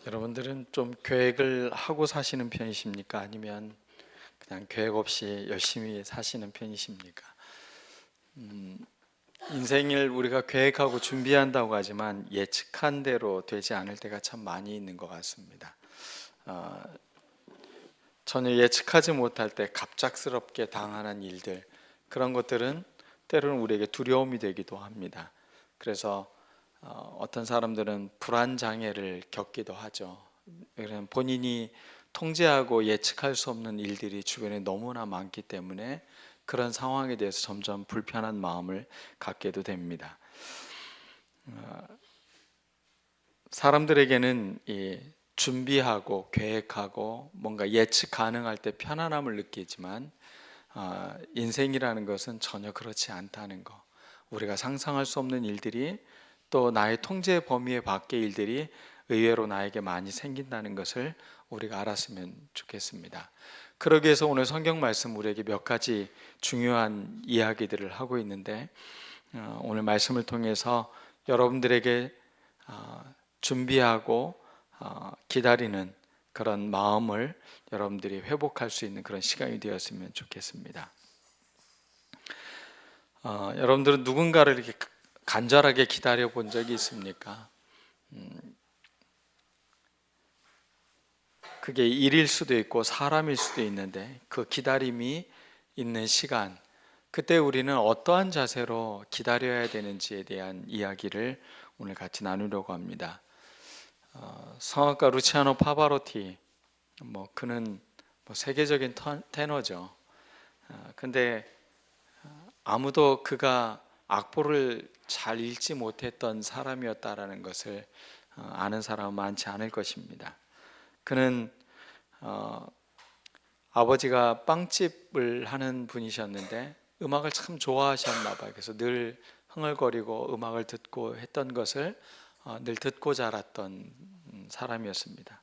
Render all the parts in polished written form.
여러분들은 좀 계획을 하고 사시는 편이십니까? 아니면 그냥 계획 없이 열심히 사시는 편이십니까? 인생을 우리가 계획하고 준비한다고 하지만 예측한 대로 되지 않을 때가 참 많이 있는 것 같습니다. 어, 전혀 예측하지 못할 때 갑작스럽게 당하는 일들, 그런 것들은 때로는 우리에게 두려움이 되기도 합니다. 그래서 어떤 사람들은 불안 장애를 겪기도 하죠. 그런 본인이 통제하고 예측할 수 없는 일들이 주변에 너무나 많기 때문에 그런 상황에 대해서 점점 불편한 마음을 갖게도 됩니다. 사람들에게는 이 준비하고 계획하고 뭔가 예측 가능할 때 편안함을 느끼지만 인생이라는 것은 전혀 그렇지 않다는 거. 우리가 상상할 수 없는 일들이 또 나의 통제 범위의 밖의 일들이 의외로 나에게 많이 생긴다는 것을 우리가 알았으면 좋겠습니다. 그러기 위해서 오늘 성경 말씀 우리에게 몇 가지 중요한 이야기들을 하고 있는데 오늘 말씀을 통해서 여러분들에게 준비하고 기다리는 그런 마음을 여러분들이 회복할 수 있는 그런 시간이 되었으면 좋겠습니다. 여러분들은 누군가를 이렇게 간절하게 기다려 본 적이 있습니까? 그게 일일 수도 있고 사람일 수도 있는데 그 기다림이 있는 시간, 그때 우리는 어떠한 자세로 기다려야 되는지에 대한 이야기를 오늘 같이 나누려고 합니다. 성악가 루치아노 파바로티, 그는 세계적인 테너죠. 근데 아무도 그가 악보를 잘 읽지 못했던 사람이었다라는 것을 아는 사람은 많지 않을 것입니다. 그는 아버지가 빵집을 하는 분이셨는데 음악을 참 좋아하셨나 봐요. 그래서 늘 흥얼거리고 음악을 듣고 했던 것을 늘 듣고 자랐던 사람이었습니다.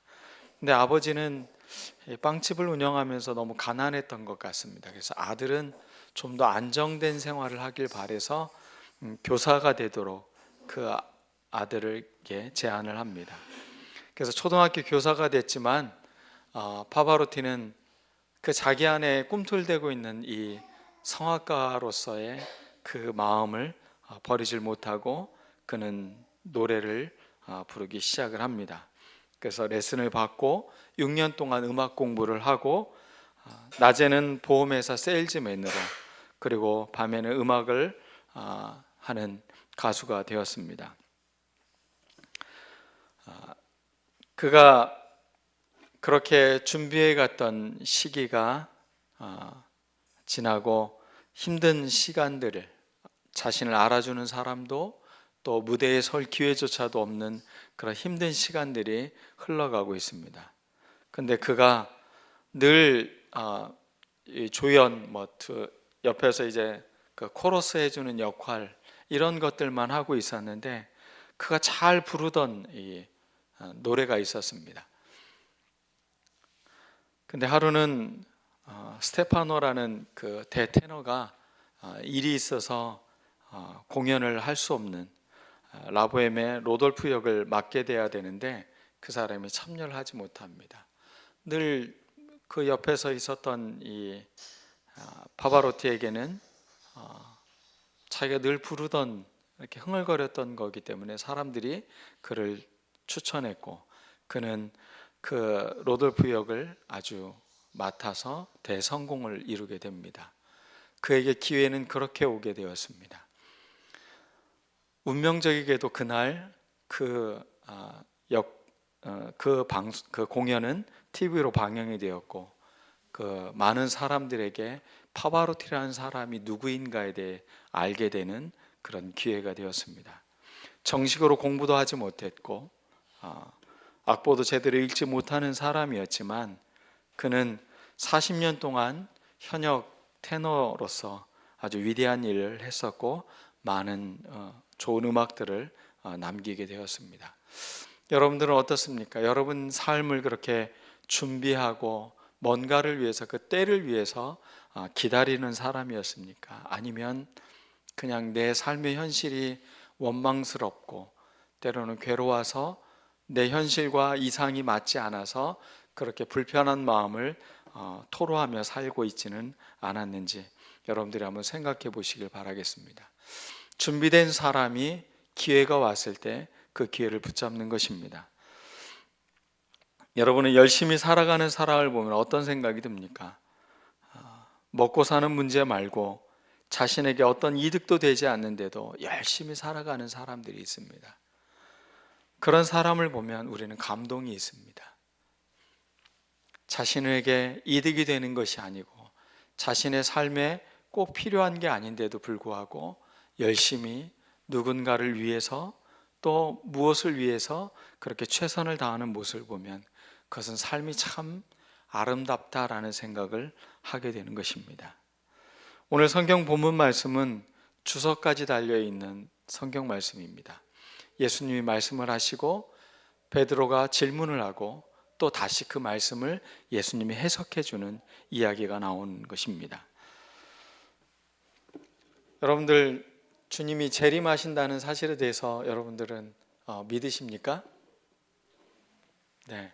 근데 아버지는 빵집을 운영하면서 너무 가난했던 것 같습니다. 그래서 아들은 좀 더 안정된 생활을 하길 바래서 교사가 되도록 그 아들에게 제안을 합니다. 그래서 초등학교 교사가 됐지만 파바로티는 그 자기 안에 꿈틀대고 있는 이 성악가로서의 그 마음을 버리질 못하고 그는 노래를 부르기 시작을 합니다. 그래서 레슨을 받고 6년 동안 음악 공부를 하고 낮에는 보험회사 세일즈맨으로 그리고 밤에는 음악을 하는 가수가 되었습니다. 그가 그렇게 준비해 갔던 시기가 지나고 힘든 시간들을 자신을 알아주는 사람도 또 무대에 설 기회조차도 없는 그런 힘든 시간들이 흘러가고 있습니다. 근데 그가 늘 조연, 옆에서 이제 그 코러스 해주는 역할 이런 것들만 하고 있었는데 그가 잘 부르던 이 노래가 있었습니다. 근데 하루는 스테파노라는 그 대테너가 일이 있어서 공연을 할 수 없는 라보엠의 로돌프 역을 맡게 돼야 되는데 그 사람이 참여를 하지 못합니다. 늘 그 옆에서 있었던 이 파바로티에게는 자기가 늘 부르던 이렇게 흥얼거렸던 거기 때문에 사람들이 그를 추천했고 그는 그 로돌프 역을 아주 맡아서 대성공을 이루게 됩니다. 그에게 기회는 그렇게 오게 되었습니다. 운명적이게도 그날 그 공연은 TV로 방영이 되었고 그 많은 사람들에게 파바로티라는 사람이 누구인가에 대해 알게 되는 그런 기회가 되었습니다. 정식으로 공부도 하지 못했고 악보도 제대로 읽지 못하는 사람이었지만 그는 40년 동안 현역 테너로서 아주 위대한 일을 했었고 많은 좋은 음악들을 남기게 되었습니다. 여러분들은 어떻습니까? 여러분 삶을 그렇게 준비하고 뭔가를 위해서 그 때를 위해서 기다리는 사람이었습니까? 아니면 그냥 내 삶의 현실이 원망스럽고 때로는 괴로워서 내 현실과 이상이 맞지 않아서 그렇게 불편한 마음을 토로하며 살고 있지는 않았는지 여러분들이 한번 생각해 보시길 바라겠습니다. 준비된 사람이 기회가 왔을 때 그 기회를 붙잡는 것입니다. 여러분은 열심히 살아가는 사람을 보면 어떤 생각이 듭니까? 먹고 사는 문제 말고 자신에게 어떤 이득도 되지 않는데도 열심히 살아가는 사람들이 있습니다. 그런 사람을 보면 우리는 감동이 있습니다. 자신에게 이득이 되는 것이 아니고 자신의 삶에 꼭 필요한 게 아닌데도 불구하고 열심히 누군가를 위해서 또 무엇을 위해서 그렇게 최선을 다하는 모습을 보면 그것은 삶이 참 아름답다라는 생각을 하게 되는 것입니다. 오늘 성경 본문 말씀은 주석까지 달려있는 성경 말씀입니다. 예수님이 말씀을 하시고 베드로가 질문을 하고 또 다시 그 말씀을 예수님이 해석해 주는 이야기가 나오는 것입니다. 여러분들 주님이 재림하신다는 사실에 대해서 여러분들은 믿으십니까? 네.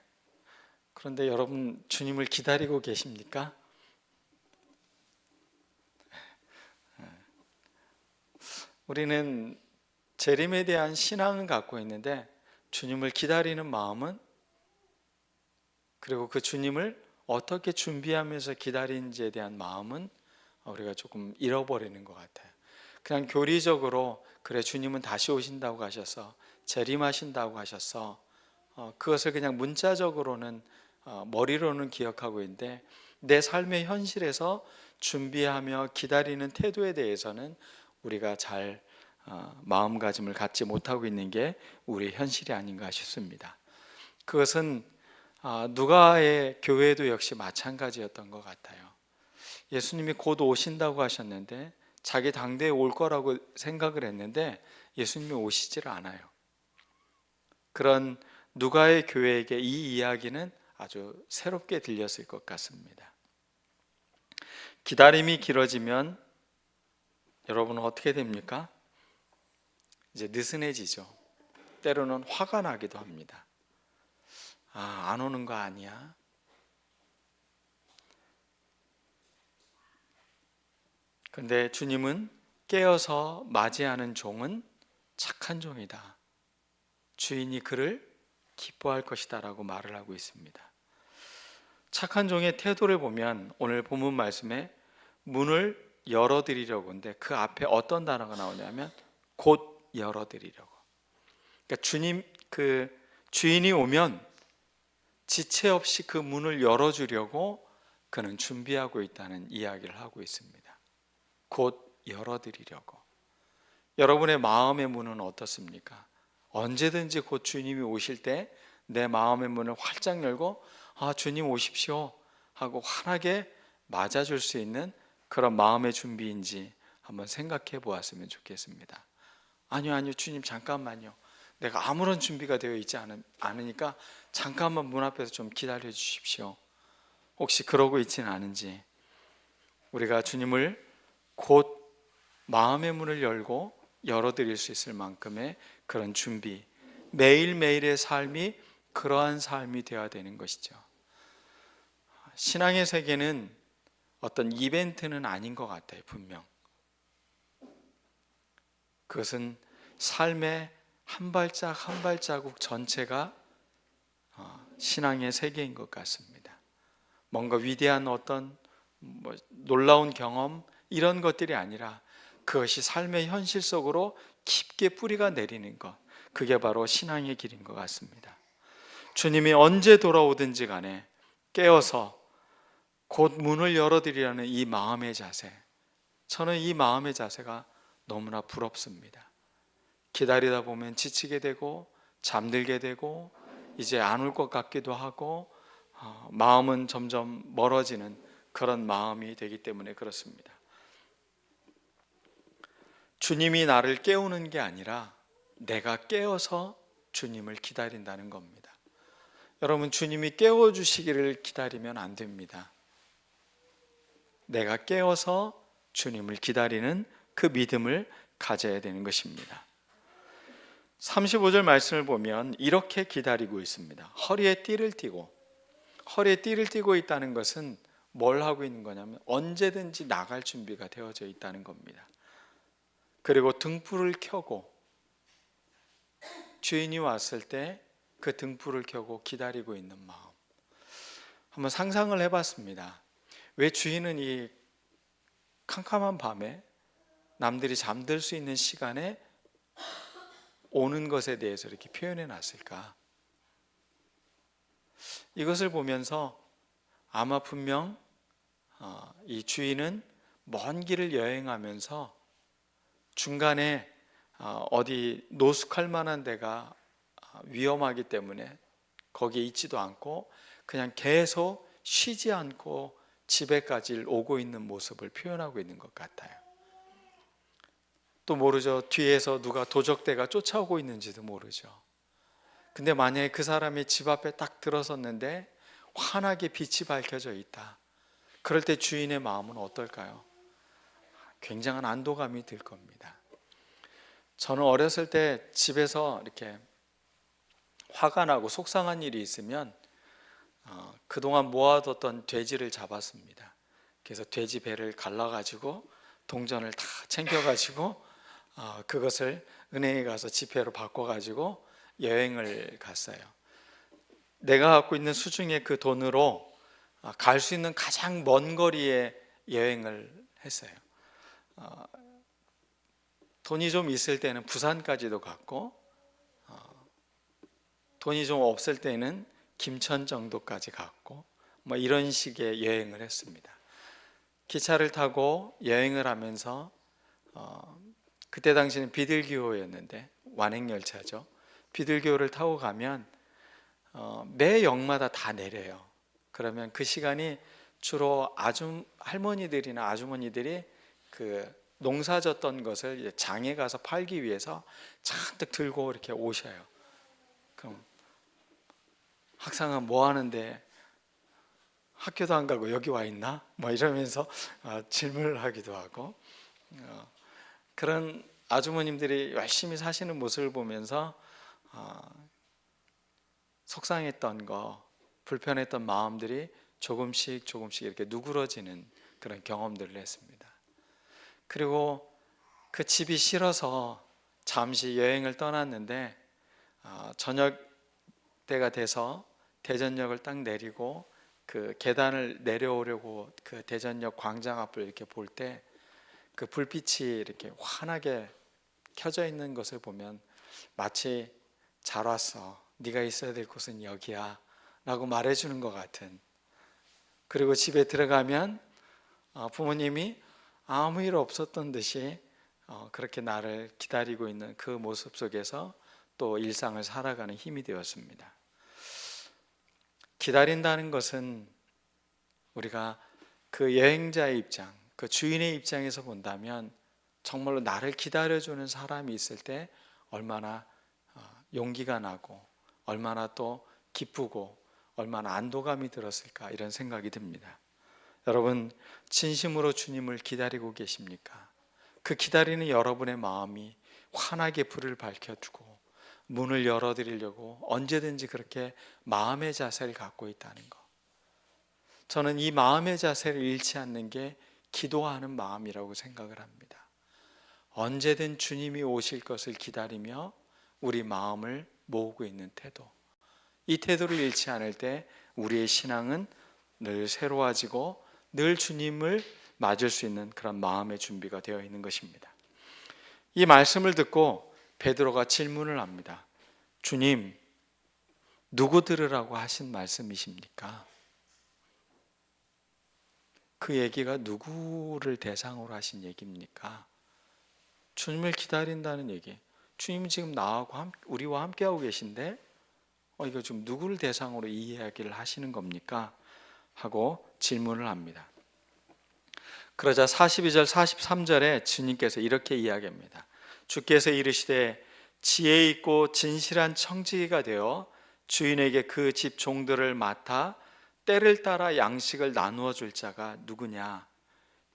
그런데 여러분 주님을 기다리고 계십니까? 우리는 재림에 대한 신앙은 갖고 있는데 주님을 기다리는 마음은, 그리고 그 주님을 어떻게 준비하면서 기다리는지에 대한 마음은 우리가 조금 잃어버리는 것 같아요. 그냥 교리적으로 그래 주님은 다시 오신다고 하셔서 재림하신다고 하셔서 그것을 그냥 문자적으로는 머리로는 기억하고 있는데 내 삶의 현실에서 준비하며 기다리는 태도에 대해서는 우리가 잘 마음가짐을 갖지 못하고 있는 게 우리의 현실이 아닌가 싶습니다. 그것은 누가의 교회도 역시 마찬가지였던 것 같아요. 예수님이 곧 오신다고 하셨는데 자기 당대에 올 거라고 생각을 했는데 예수님이 오시질 않아요. 그런 누가의 교회에게 이 이야기는 아주 새롭게 들렸을 것 같습니다. 기다림이 길어지면 여러분은 어떻게 됩니까? 이제 느슨해지죠. 때로는 화가 나기도 합니다. 안 오는 거 아니야? 그런데 주님은 깨어서 맞이하는 종은 착한 종이다. 주인이 그를 기뻐할 것이다 라고 말을 하고 있습니다. 착한 종의 태도를 보면 오늘 본문 말씀에 문을 열어드리려고 하는데 그 앞에 어떤 단어가 나오냐면 곧 열어드리려고. 그러니까 주인이 오면 지체 없이 그 문을 열어주려고 그는 준비하고 있다는 이야기를 하고 있습니다. 곧 열어드리려고. 여러분의 마음의 문은 어떻습니까? 언제든지 곧 주님이 오실 때 내 마음의 문을 활짝 열고 주님 오십시오 하고 환하게 맞아줄 수 있는 그런 마음의 준비인지 한번 생각해 보았으면 좋겠습니다. 아니요 주님 잠깐만요. 내가 아무런 준비가 되어 있지 않으니까 잠깐만 문 앞에서 좀 기다려 주십시오. 혹시 그러고 있지는 않은지, 우리가 주님을 곧 마음의 문을 열고 열어드릴 수 있을 만큼의 그런 준비, 매일매일의 삶이 그러한 삶이 되어야 되는 것이죠. 신앙의 세계는 어떤 이벤트는 아닌 것 같아요. 분명 그것은 삶의 한 발짝 한 발자국 전체가 신앙의 세계인 것 같습니다. 뭔가 위대한 어떤 놀라운 경험 이런 것들이 아니라 그것이 삶의 현실 속으로 깊게 뿌리가 내리는 것, 그게 바로 신앙의 길인 것 같습니다. 주님이 언제 돌아오든지 간에 깨어서 곧 문을 열어드리라는 이 마음의 자세, 저는 이 마음의 자세가 너무나 부럽습니다. 기다리다 보면 지치게 되고 잠들게 되고 이제 안 올 것 같기도 하고 마음은 점점 멀어지는 그런 마음이 되기 때문에 그렇습니다. 주님이 나를 깨우는 게 아니라 내가 깨어서 주님을 기다린다는 겁니다. 여러분, 주님이 깨워주시기를 기다리면 안 됩니다. 내가 깨어서 주님을 기다리는 그 믿음을 가져야 되는 것입니다. 35절 말씀을 보면 이렇게 기다리고 있습니다. 허리에 띠를 띠고 있다는 것은 뭘 하고 있는 거냐면 언제든지 나갈 준비가 되어져 있다는 겁니다. 그리고 등불을 켜고 주인이 왔을 때 그 등불을 켜고 기다리고 있는 마음. 한번 상상을 해봤습니다. 왜 주인은 이 캄캄한 밤에 남들이 잠들 수 있는 시간에 오는 것에 대해서 이렇게 표현해 놨을까? 이것을 보면서 아마 분명 이 주인은 먼 길을 여행하면서 중간에 어디 노숙할 만한 데가 위험하기 때문에 거기에 있지도 않고 그냥 계속 쉬지 않고 집에까지 오고 있는 모습을 표현하고 있는 것 같아요. 또 모르죠. 뒤에서 누가 도적대가 쫓아오고 있는지도 모르죠. 근데 만약에 그 사람이 집 앞에 딱 들어섰는데 환하게 빛이 밝혀져 있다. 그럴 때 주인의 마음은 어떨까요? 굉장한 안도감이 들 겁니다. 저는 어렸을 때 집에서 이렇게 화가 나고 속상한 일이 있으면 그동안 모아뒀던 돼지를 잡았습니다. 그래서 돼지 배를 갈라가지고 동전을 다 챙겨가지고 그것을 은행에 가서 지폐로 바꿔가지고 여행을 갔어요. 내가 갖고 있는 수중의 그 돈으로 갈 수 있는 가장 먼 거리에 여행을 했어요. 돈이 좀 있을 때는 부산까지도 갔고 돈이 좀 없을 때는 김천 정도까지 갔고 뭐 이런 식의 여행을 했습니다. 기차를 타고 여행을 하면서 그때 당시는 비둘기호였는데 완행열차죠. 비둘기호를 타고 가면 매 역마다 다 내려요. 그러면 그 시간이 주로 할머니들이나 아주머니들이 그 농사졌던 것을 이제 장에 가서 팔기 위해서 잔뜩 들고 이렇게 오셔요. 그럼 학생은 뭐 하는데 학교도 안 가고 여기 와 있나? 뭐 이러면서 질문을 하기도 하고 그런 아주머님들이 열심히 사시는 모습을 보면서 속상했던 거, 불편했던 마음들이 조금씩 이렇게 누그러지는 그런 경험들을 했습니다. 그리고 그 집이 싫어서 잠시 여행을 떠났는데 저녁 때가 돼서 대전역을 딱 내리고 그 계단을 내려오려고 그 대전역 광장 앞을 이렇게 볼 때 그 불빛이 이렇게 환하게 켜져 있는 것을 보면 마치 잘 왔어. 네가 있어야 될 곳은 여기야 라고 말해주는 것 같은. 그리고 집에 들어가면 부모님이 아무 일 없었던 듯이 그렇게 나를 기다리고 있는 그 모습 속에서 또 일상을 살아가는 힘이 되었습니다. 기다린다는 것은 우리가 그 여행자의 입장, 그 주인의 입장에서 본다면 정말로 나를 기다려주는 사람이 있을 때 얼마나 용기가 나고 얼마나 또 기쁘고 얼마나 안도감이 들었을까 이런 생각이 듭니다. 여러분 진심으로 주님을 기다리고 계십니까? 그 기다리는 여러분의 마음이 환하게 불을 밝혀주고 문을 열어드리려고 언제든지 그렇게 마음의 자세를 갖고 있다는 것. 저는 이 마음의 자세를 잃지 않는 게 기도하는 마음이라고 생각을 합니다. 언제든 주님이 오실 것을 기다리며 우리 마음을 모으고 있는 태도. 이 태도를 잃지 않을 때 우리의 신앙은 늘 새로워지고 늘 주님을 맞을 수 있는 그런 마음의 준비가 되어 있는 것입니다. 이 말씀을 듣고 베드로가 질문을 합니다. 주님, 누구 들으라고 하신 말씀이십니까? 그 얘기가 누구를 대상으로 하신 얘기입니까? 주님을 기다린다는 얘기. 주님이 지금 나하고 우리와 함께하고 계신데 이거 지금 누구를 대상으로 이 이야기를 하시는 겁니까? 하고 질문을 합니다. 그러자 42절 43절에 주님께서 이렇게 이야기합니다. 주께서 이르시되 지혜 있고 진실한 청지기가 되어 주인에게 그 집 종들을 맡아 때를 따라 양식을 나누어 줄 자가 누구냐?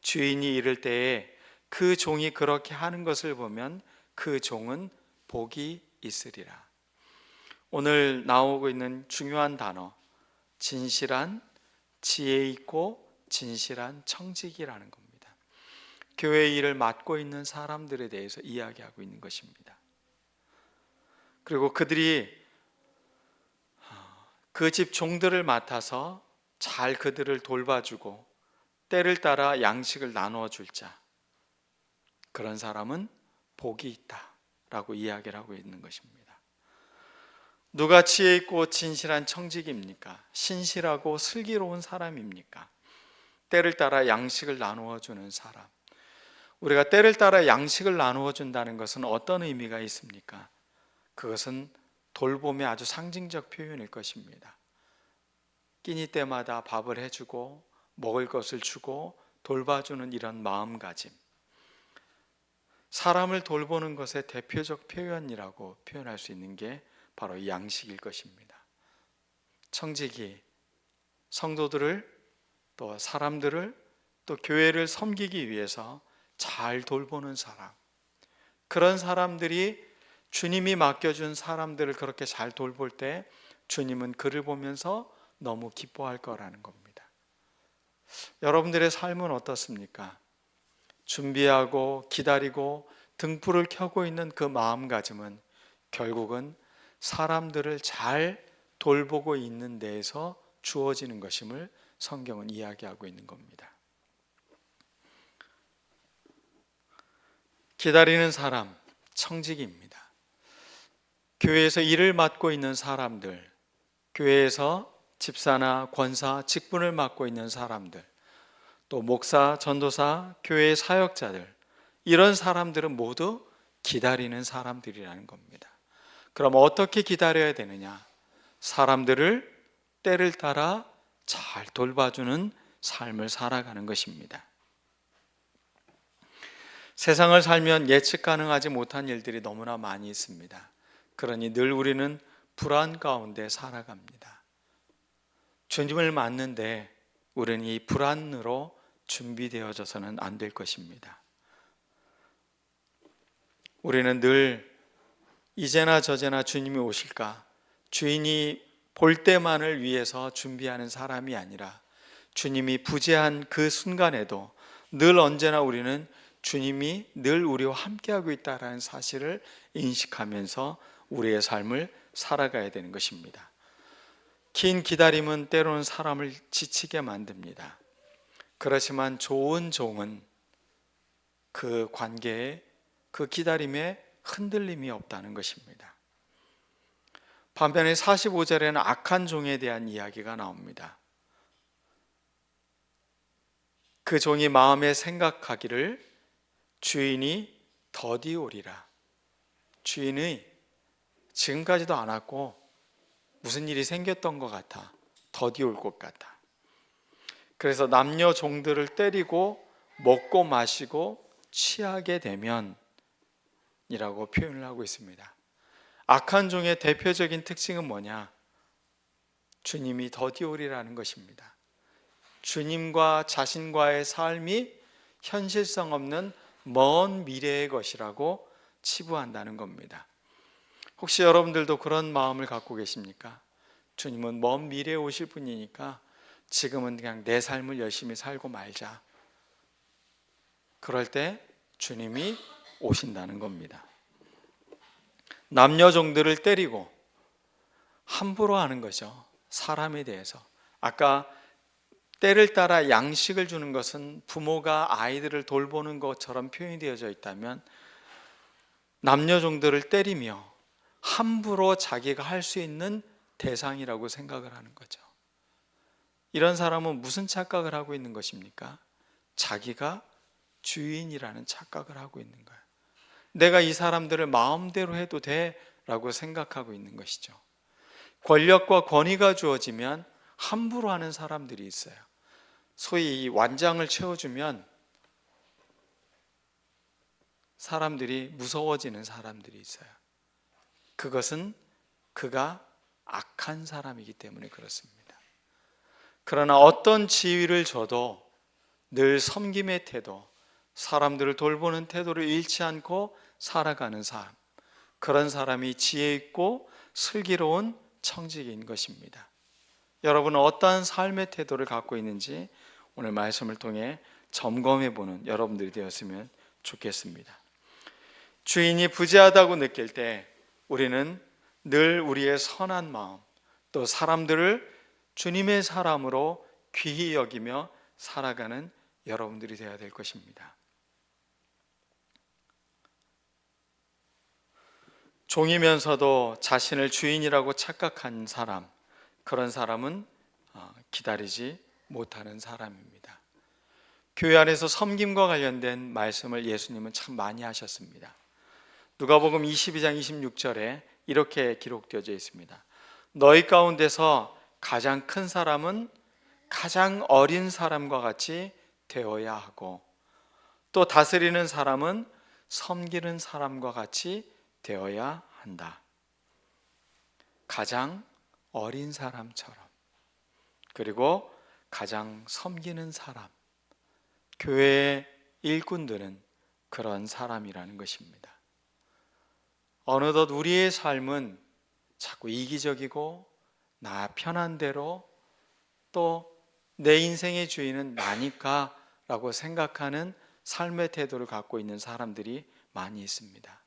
주인이 이를 때에 그 종이 그렇게 하는 것을 보면 그 종은 복이 있으리라. 오늘 나오고 있는 중요한 단어, 진실한, 지혜 있고 진실한 청직이라는 겁니다. 교회 일을 맡고 있는 사람들에 대해서 이야기하고 있는 것입니다. 그리고 그들이 그 집 종들을 맡아서 잘 그들을 돌봐주고 때를 따라 양식을 나누어 줄 자, 그런 사람은 복이 있다라고 이야기를 하고 있는 것입니다. 누가 지혜 있고 진실한 청직입니까? 신실하고 슬기로운 사람입니까? 때를 따라 양식을 나누어 주는 사람. 우리가 때를 따라 양식을 나누어 준다는 것은 어떤 의미가 있습니까? 그것은 돌봄의 아주 상징적 표현일 것입니다. 끼니 때마다 밥을 해주고 먹을 것을 주고 돌봐주는 이런 마음가짐, 사람을 돌보는 것의 대표적 표현이라고 표현할 수 있는 게 바로 이 양식일 것입니다. 청직이 성도들을 또 사람들을 또 교회를 섬기기 위해서 잘 돌보는 사람, 그런 사람들이 주님이 맡겨준 사람들을 그렇게 잘 돌볼 때 주님은 그를 보면서 너무 기뻐할 거라는 겁니다. 여러분들의 삶은 어떻습니까? 준비하고 기다리고 등불을 켜고 있는 그 마음가짐은 결국은 사람들을 잘 돌보고 있는 데에서 주어지는 것임을 성경은 이야기하고 있는 겁니다. 기다리는 사람, 청직입니다. 교회에서 일을 맡고 있는 사람들, 교회에서 집사나 권사, 직분을 맡고 있는 사람들, 또 목사, 전도사, 교회 사역자들, 이런 사람들은 모두 기다리는 사람들이라는 겁니다. 그럼 어떻게 기다려야 되느냐? 사람들을 때를 따라 잘 돌봐주는 삶을 살아가는 것입니다. 세상을 살면 예측 가능하지 못한 일들이 너무나 많이 있습니다. 그러니 늘 우리는 불안 가운데 살아갑니다. 주님을 맞는데 우리는 이 불안으로 준비되어져서는 안 될 것입니다. 우리는 늘 이제나 저제나 주님이 오실까, 주인이 볼 때만을 위해서 준비하는 사람이 아니라 주님이 부재한 그 순간에도 늘 언제나 우리는 주님이 늘 우리와 함께하고 있다는 사실을 인식하면서 우리의 삶을 살아가야 되는 것입니다. 긴 기다림은 때로는 사람을 지치게 만듭니다. 그렇지만 좋은 종은 그 관계에, 그 기다림에 흔들림이 없다는 것입니다. 반면에 45절에는 악한 종에 대한 이야기가 나옵니다. 그 종이 마음에 생각하기를 주인이 더디 오리라. 주인이 지금까지도 안 왔고 무슨 일이 생겼던 것 같아. 더디 올 것 같아. 그래서 남녀 종들을 때리고 먹고 마시고 취하게 되면 이라고 표현을 하고 있습니다. 악한 종의 대표적인 특징은 뭐냐? 주님이 더디 오리라는 것입니다. 주님과 자신과의 삶이 현실성 없는 먼 미래의 것이라고 치부한다는 겁니다. 혹시 여러분들도 그런 마음을 갖고 계십니까? 주님은 먼 미래에 오실 분이니까 지금은 그냥 내 삶을 열심히 살고 말자. 그럴 때 주님이 오신다는 겁니다. 남녀 종들을 때리고 함부로 하는 거죠. 사람에 대해서. 아까 때를 따라 양식을 주는 것은 부모가 아이들을 돌보는 것처럼 표현이 되어져 있다면 남녀 종들을 때리며 함부로 자기가 할 수 있는 대상이라고 생각을 하는 거죠. 이런 사람은 무슨 착각을 하고 있는 것입니까? 자기가 주인이라는 착각을 하고 있는 거예요. 내가 이 사람들을 마음대로 해도 돼 라고 생각하고 있는 것이죠. 권력과 권위가 주어지면 함부로 하는 사람들이 있어요. 소위 완장을 채워주면 사람들이 무서워지는 사람들이 있어요. 그것은 그가 악한 사람이기 때문에 그렇습니다. 그러나 어떤 지위를 줘도 늘 섬김의 태도, 사람들을 돌보는 태도를 잃지 않고 살아가는 삶, 그런 사람이 지혜 있고 슬기로운 청지기인 것입니다. 여러분은 어떠한 삶의 태도를 갖고 있는지 오늘 말씀을 통해 점검해 보는 여러분들이 되었으면 좋겠습니다. 주인이 부재하다고 느낄 때 우리는 늘 우리의 선한 마음, 또 사람들을 주님의 사람으로 귀히 여기며 살아가는 여러분들이 되어야 될 것입니다. 종이면서도 자신을 주인이라고 착각한 사람, 그런 사람은 기다리지 못하는 사람입니다. 교회 안에서 섬김과 관련된 말씀을 예수님은 참 많이 하셨습니다. 누가복음 22장 26절에 이렇게 기록되어져 있습니다. 너희 가운데서 가장 큰 사람은 가장 어린 사람과 같이 되어야 하고, 또 다스리는 사람은 섬기는 사람과 같이 되어야 한다. 가장 어린 사람처럼, 그리고 가장 섬기는 사람, 교회의 일꾼들은 그런 사람이라는 것입니다. 어느덧 우리의 삶은 자꾸 이기적이고 나 편한 대로, 또 내 인생의 주인은 나니까 라고 생각하는 삶의 태도를 갖고 있는 사람들이 많이 있습니다.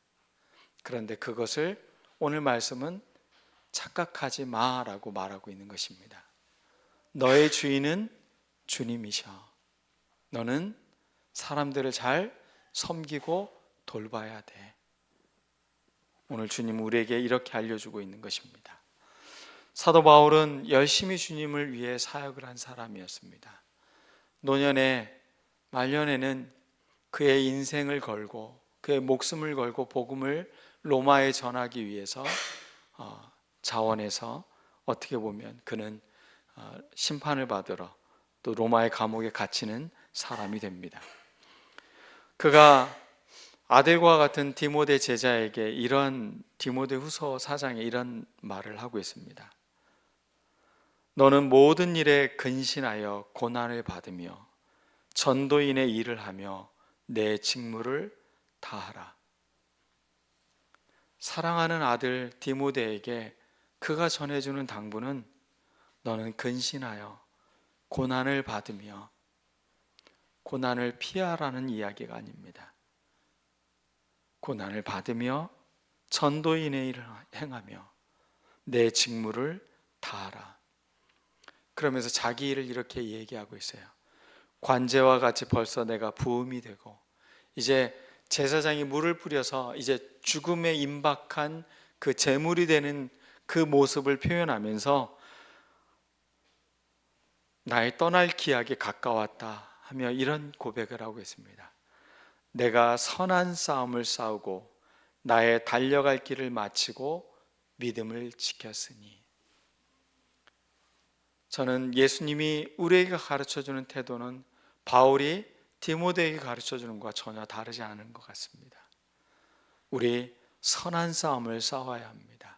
그런데 그것을 오늘 말씀은 착각하지 마라고 말하고 있는 것입니다. 너의 주인은 주님이셔. 너는 사람들을 잘 섬기고 돌봐야 돼. 오늘 주님은 우리에게 이렇게 알려주고 있는 것입니다. 사도 바울은 열심히 주님을 위해 사역을 한 사람이었습니다. 노년에 말년에는 그의 인생을 걸고 그의 목숨을 걸고 복음을 로마에 전하기 위해서 자원해서 어떻게 보면 그는 심판을 받으러 또 로마의 감옥에 갇히는 사람이 됩니다. 그가 아들과 같은 디모데 제자에게 이런 디모데후서 4장에 이런 말을 하고 있습니다. 너는 모든 일에 근신하여 고난을 받으며 전도인의 일을 하며 내 직무를 다하라. 사랑하는 아들 디모데에게 그가 전해주는 당부는 너는 근신하여 고난을 받으며, 고난을 피하라는 이야기가 아닙니다. 고난을 받으며 전도인의 일을 행하며 내 직무를 다하라. 그러면서 자기 일을 이렇게 얘기하고 있어요. 관제와 같이 벌써 내가 부음이 되고, 이제 제사장이 물을 뿌려서 이제 죽음에 임박한 그 제물이 되는 그 모습을 표현하면서 나의 떠날 기약이 가까웠다 하며 이런 고백을 하고 있습니다. 내가 선한 싸움을 싸우고 나의 달려갈 길을 마치고 믿음을 지켰으니. 저는 예수님이 우리에게 가르쳐주는 태도는 바울이 디모데에게 가르쳐주는 것과 전혀 다르지 않은 것 같습니다. 우리 선한 싸움을 싸워야 합니다.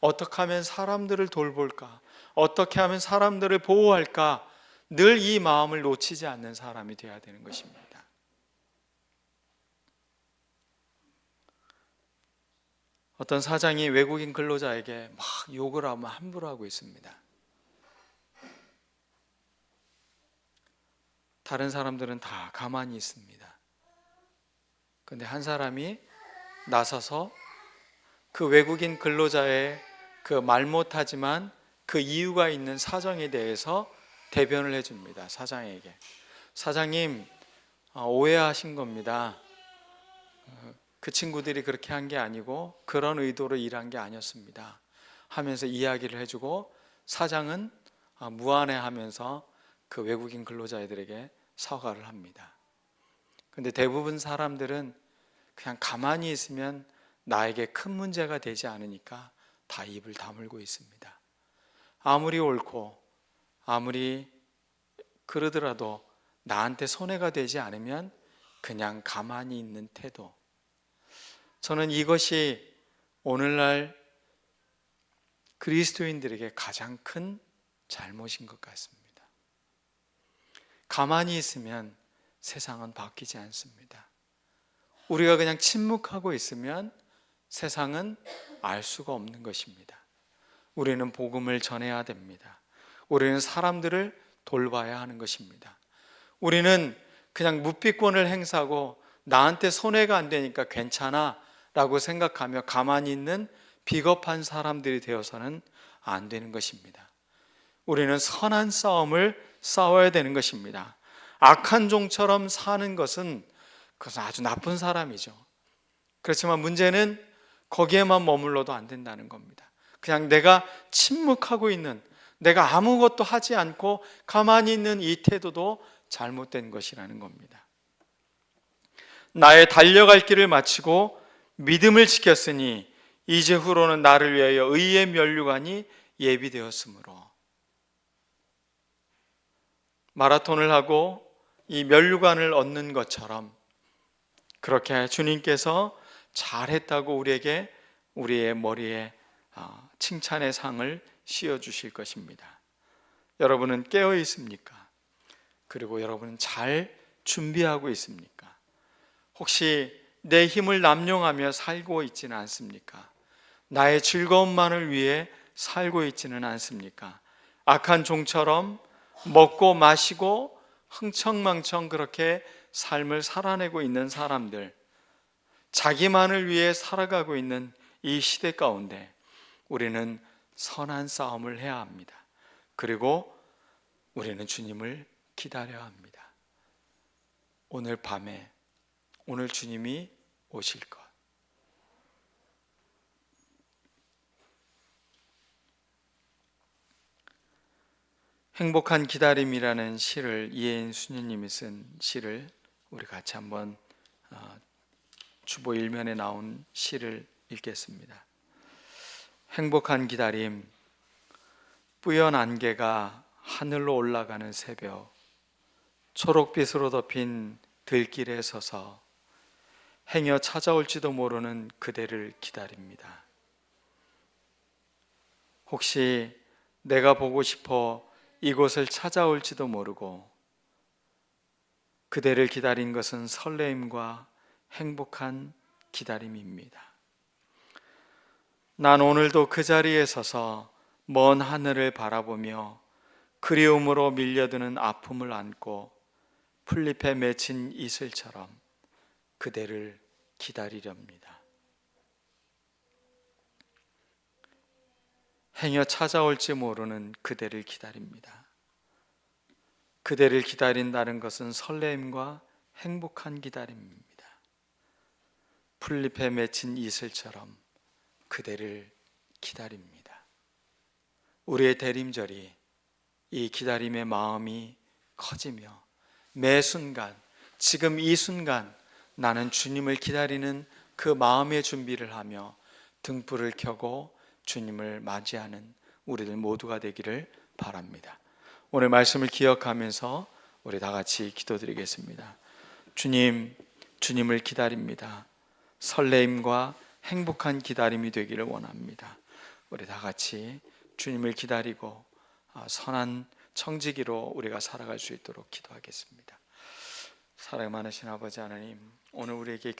어떻게 하면 사람들을 돌볼까? 어떻게 하면 사람들을 보호할까? 늘 이 마음을 놓치지 않는 사람이 되어야 되는 것입니다. 어떤 사장이 외국인 근로자에게 막 욕을 하면 함부로 하고 있습니다. 다른 사람들은 다 가만히 있습니다. 그런데 한 사람이 나서서 그 외국인 근로자의 그 말 못하지만 그 이유가 있는 사정에 대해서 대변을 해줍니다. 사장에게. 사장님, 오해하신 겁니다. 그 친구들이 그렇게 한 게 아니고 그런 의도로 일한 게 아니었습니다 하면서 이야기를 해주고, 사장은 무안해하면서 그 외국인 근로자들에게 사과를 합니다. 그런데 대부분 사람들은 그냥 가만히 있으면 나에게 큰 문제가 되지 않으니까 다 입을 다물고 있습니다. 아무리 옳고 아무리 그러더라도 나한테 손해가 되지 않으면 그냥 가만히 있는 태도. 저는 이것이 오늘날 그리스도인들에게 가장 큰 잘못인 것 같습니다. 가만히 있으면 세상은 바뀌지 않습니다. 우리가 그냥 침묵하고 있으면 세상은 알 수가 없는 것입니다. 우리는 복음을 전해야 됩니다. 우리는 사람들을 돌봐야 하는 것입니다. 우리는 그냥 묵비권을 행사하고 나한테 손해가 안 되니까 괜찮아 라고 생각하며 가만히 있는 비겁한 사람들이 되어서는 안 되는 것입니다. 우리는 선한 싸움을 싸워야 되는 것입니다. 악한 종처럼 사는 것은 그것은 아주 나쁜 사람이죠. 그렇지만 문제는 거기에만 머물러도 안 된다는 겁니다. 그냥 내가 침묵하고 있는, 내가 아무것도 하지 않고 가만히 있는 이 태도도 잘못된 것이라는 겁니다. 나의 달려갈 길을 마치고 믿음을 지켰으니 이제 후로는 나를 위하여 의의 면류관이 예비되었으므로. 마라톤을 하고 이 면류관을 얻는 것처럼 그렇게 주님께서 잘했다고 우리에게 우리의 머리에 칭찬의 상을 씌워주실 것입니다. 여러분은 깨어 있습니까? 그리고 여러분은 잘 준비하고 있습니까? 혹시 내 힘을 남용하며 살고 있지는 않습니까? 나의 즐거움만을 위해 살고 있지는 않습니까? 악한 종처럼 먹고 마시고 흥청망청 그렇게 삶을 살아내고 있는 사람들, 자기만을 위해 살아가고 있는 이 시대 가운데 우리는 선한 싸움을 해야 합니다. 그리고 우리는 주님을 기다려야 합니다. 오늘 밤에 오늘 주님이 오실 것. 행복한 기다림이라는 시를 이혜인 수녀님이 쓴 시를 우리 같이 한번 주보 1면에 나온 시를 읽겠습니다. 행복한 기다림. 뿌연 안개가 하늘로 올라가는 새벽, 초록빛으로 덮인 들길에 서서 행여 찾아올지도 모르는 그대를 기다립니다. 혹시 내가 보고 싶어 이곳을 찾아올지도 모르고 그대를 기다린 것은 설레임과 행복한 기다림입니다. 난 오늘도 그 자리에 서서 먼 하늘을 바라보며 그리움으로 밀려드는 아픔을 안고 풀잎에 맺힌 이슬처럼 그대를 기다리렵니다. 행여 찾아올지 모르는 그대를 기다립니다. 그대를 기다린다는 것은 설레임과 행복한 기다림입니다. 풀잎에 맺힌 이슬처럼 그대를 기다립니다. 우리의 대림절이 이 기다림의 마음이 커지며 매 순간, 지금 이 순간 나는 주님을 기다리는 그 마음의 준비를 하며 등불을 켜고 주님을 맞이하는 우리들 모두가 되기를 바랍니다. 오늘 말씀을 기억하면서 우리 다 같이 기도드리겠습니다. 주님, 주님을 기다립니다. 설레임과 행복한 기다림이 되기를 원합니다. 우리 다 같이 주님을 기다리고 선한 청지기로 우리가 살아갈 수 있도록 기도하겠습니다. 사랑 많으신 아버지 하나님, 오늘 우리에게